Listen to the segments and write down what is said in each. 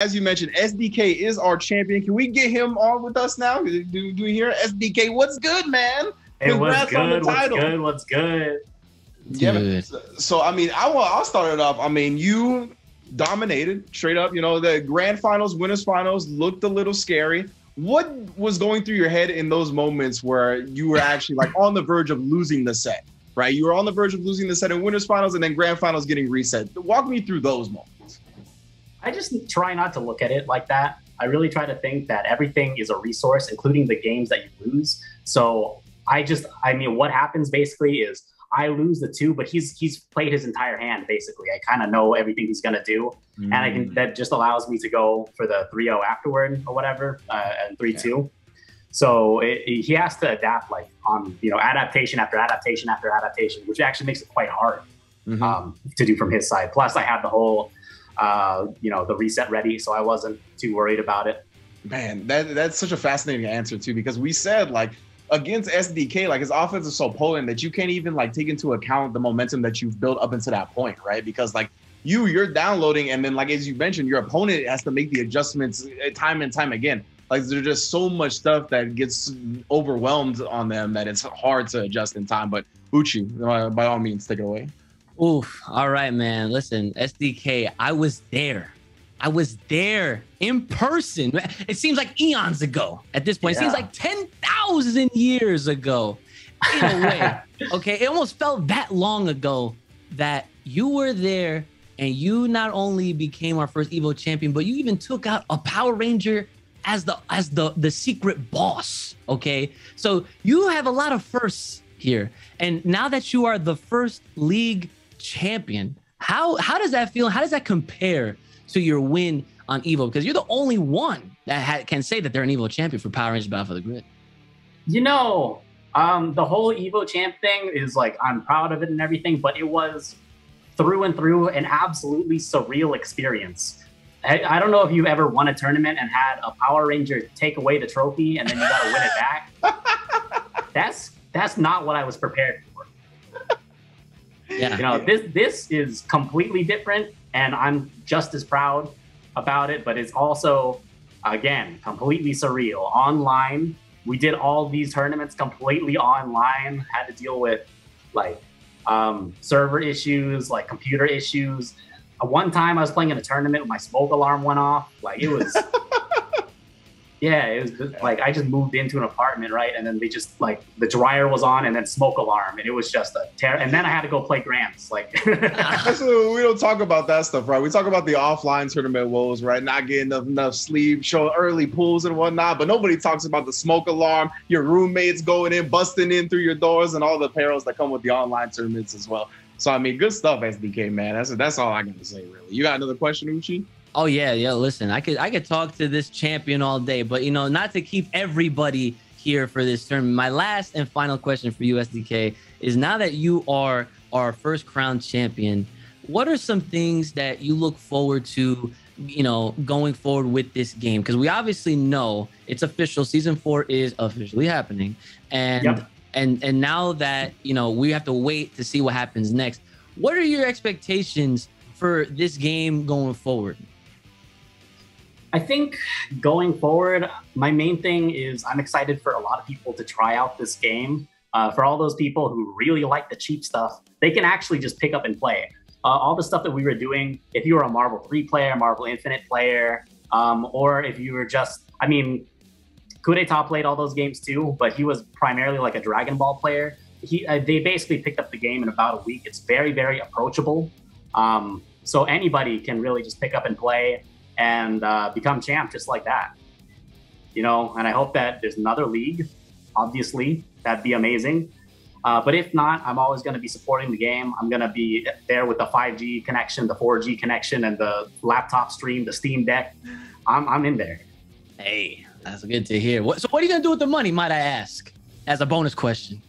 As you mentioned, SDK is our champion. Can we get him on with us now? Do we hear SDK? What's good, man? Hey, Congrats on the title. What's good? Yeah, man. So I mean, I'll start it off. I mean, you dominated straight up. You know, the grand finals, winners finals looked a little scary. What was going through your head in those moments where you were actually like on the verge of losing the set, right? You were on the verge of losing the set in winners finals and then grand finals getting reset. Walk me through those moments. I just try not to look at it like that. I really try to think that everything is a resource, including the games that you lose. So I mean, what happens basically is I lose the 2, but he's played his entire hand, basically. I kind of know everything he's going to do. And that just allows me to go for the 3-0 afterward or whatever, and 3-2. Yeah. So he has to adapt like on, you know, adaptation after adaptation after adaptation, which actually makes it quite hard to do from his side. Plus I had the whole, you know, the reset ready, so I wasn't too worried about it. Man, that's such a fascinating answer too, because we said like against SDK, like his offense is so potent that you can't even like take into account the momentum that you've built up into that point, right? Because like you're downloading, and then like as you mentioned, your opponent has to make the adjustments time and time again. Like there's just so much stuff that gets overwhelmed on them that it's hard to adjust in time. But Uchi, by all means, take it away. Oof. All right, man. Listen, SDK, I was there. I was there in person. It seems like eons ago at this point. It seems like 10,000 years ago. In a way, okay? It almost felt that long ago that you were there and you not only became our first Evo champion, but you even took out a Power Ranger as the secret boss, okay? So you have a lot of firsts here. And now that you are the first league champion, how does that feel? How does that compare to your win on Evo? Because you're the only one that can say that they're an Evo champion for Power Rangers Battle for the Grid. You know, the whole Evo champ thing is like, I'm proud of it and everything, but it was through and through an absolutely surreal experience. I don't know if you've ever won a tournament and had a Power Ranger take away the trophy and then you got to win it back. That's not what I was prepared for. Yeah, you know, this is completely different, and I'm just as proud about it, but it's also, again, completely surreal. Online, we did all these tournaments completely online, had to deal with like server issues, like computer issues. One time I was playing in a tournament, my smoke alarm went off. Like it was, yeah, it was like I just moved into an apartment, right? And then they just like the dryer was on and then smoke alarm, and it was just a terror. And then I had to go play Grants. Like we don't talk about that stuff, right? We talk about the offline tournament woes, right? Not getting enough sleep, showing early pools and whatnot, but nobody talks about the smoke alarm, your roommates going in, busting in through your doors, and all the perils that come with the online tournaments as well. So I mean, good stuff, SDK, man. That's all I got to say, really. You got another question, Uchi? Oh yeah, listen, I could talk to this champion all day, but you know, not to keep everybody here for this tournament. My last and final question for you, SDK, is now that you are our first crowned champion, what are some things that you look forward to, you know, going forward with this game? Because we obviously know it's official. Season 4 is officially happening. And and now that, you know, we have to wait to see what happens next. What are your expectations for this game going forward? I think going forward, my main thing is I'm excited for a lot of people to try out this game. For all those people who really like the cheap stuff, they can actually just pick up and play. All the stuff that we were doing, if you were a Marvel 3 player, Marvel Infinite player, or if you were just, I mean, Kudeta played all those games too, but he was primarily like a Dragon Ball player. They basically picked up the game in about a week. It's very, very approachable. So anybody can really just pick up and play and become champ just like that, you know. And I hope that there's another league. Obviously, that'd be amazing. But if not, I'm always going to be supporting the game. I'm going to be there with the 5G connection, the 4G connection, and the laptop stream, the Steam Deck. I'm in there. Hey, that's good to hear. So what are you going to do with the money, might I ask, as a bonus question?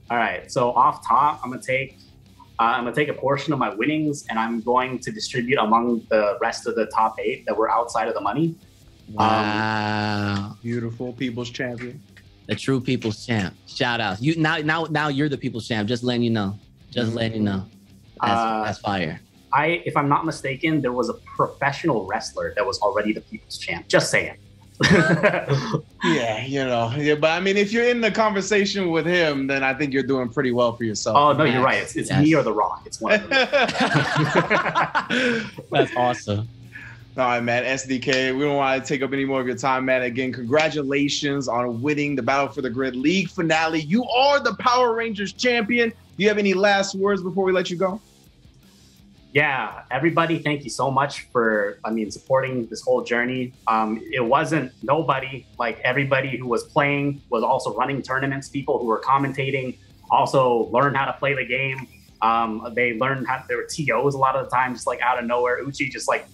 All right. So off top, I'm going to take a portion of my winnings, and I'm going to distribute among the rest of the top 8 that were outside of the money. Wow. Beautiful people's champion. The true people's champ. Shout out. You now you're the people's champ. Just letting you know. Just letting you know. That's fire. if I'm not mistaken, there was a professional wrestler that was already the people's champ. Just saying. Yeah, but I mean, if you're in the conversation with him, then I think you're doing pretty well for yourself. Oh no, you're right. It's me or The Rock. It's one of them. That's awesome. All right, man. SDK, we don't want to take up any more of your time, man. Again, congratulations on winning the Battle for the Grid League finale. You are the Power Rangers champion. Do you have any last words before we let you go? Yeah, everybody, thank you so much for, supporting this whole journey. It wasn't nobody. Like, everybody who was playing was also running tournaments. People who were commentating also learned how to play the game. They learned how, there were TOs a lot of the time, just like out of nowhere. Uchi just like,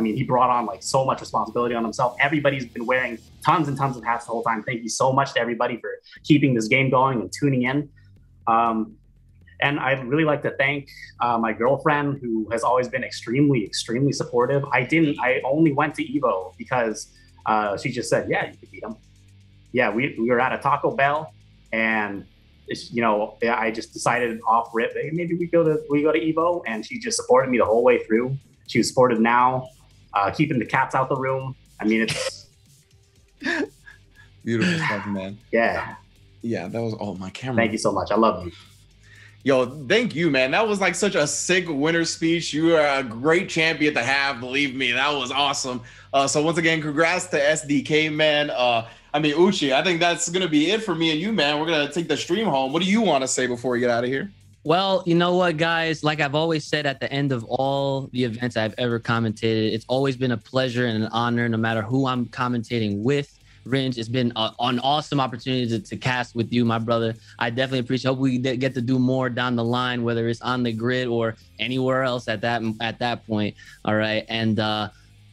he brought on like so much responsibility on himself. Everybody's been wearing tons and tons of hats the whole time. Thank you so much to everybody for keeping this game going and tuning in. And I'd really like to thank my girlfriend, who has always been extremely, extremely supportive. I only went to Evo because she just said, yeah, you could beat him. Yeah, we were at a Taco Bell, and I just decided off rip, hey, maybe we go to Evo, and she just supported me the whole way through. She was supportive now, keeping the cats out the room. It's beautiful stuff, man. Yeah. Yeah, that was my camera. Thank you so much. I love you. Yo, thank you, man. That was like such a sick winner speech. You are a great champion to have. Believe me, that was awesome. So once again, congrats to SDK, man. Uchi, I think that's going to be it for me and you, man. We're going to take the stream home. What do you want to say before we get out of here? Well, you know what, guys? Like I've always said at the end of all the events I've ever commentated, it's always been a pleasure and an honor, no matter who I'm commentating with. Ringe, it's been an awesome opportunity to cast with you, my brother. I definitely appreciate. Hope we get to do more down the line, whether it's on the grid or anywhere else at that point. All right, and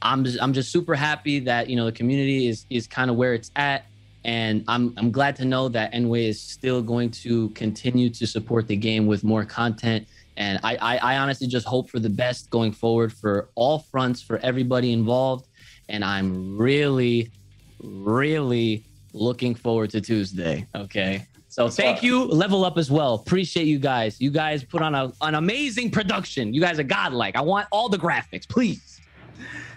I'm just super happy that the community is kind of where it's at, and I'm glad to know that Enway is still going to continue to support the game with more content. And I honestly just hope for the best going forward for all fronts, for everybody involved. And I'm really looking forward to Tuesday. Okay. So thank you. Level Up as well. Appreciate you guys. You guys put on an amazing production. You guys are godlike. I want all the graphics, please.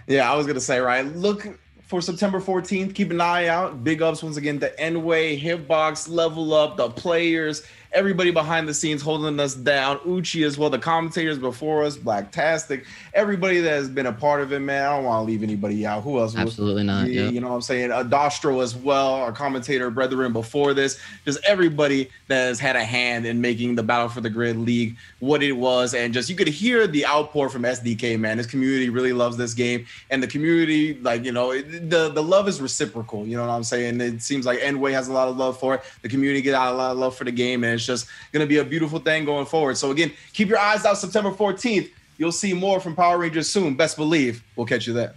Yeah, I was going to say, right. Look for September 14th. Keep an eye out. Big ups once again to Enway, Hitbox, Level Up, the players, everybody behind the scenes holding us down. Uchi as well, the commentators before us, Blacktastic, everybody that has been a part of it, man. I don't want to leave anybody out. Who else? Absolutely not. Yeah, you know what I'm saying? Dostro as well, our commentator brethren before this. Just everybody that has had a hand in making the Battle for the Grid League what it was. And just you could hear the outpour from SDK, man. This community really loves this game. And the community, the love is reciprocal. You know what I'm saying? It seems like Enway has a lot of love for it. The community get out a lot of love for the game, and it's just going to be a beautiful thing going forward. So again, keep your eyes out September 14th. You'll see more from Power Rangers soon. Best believe we'll catch you there.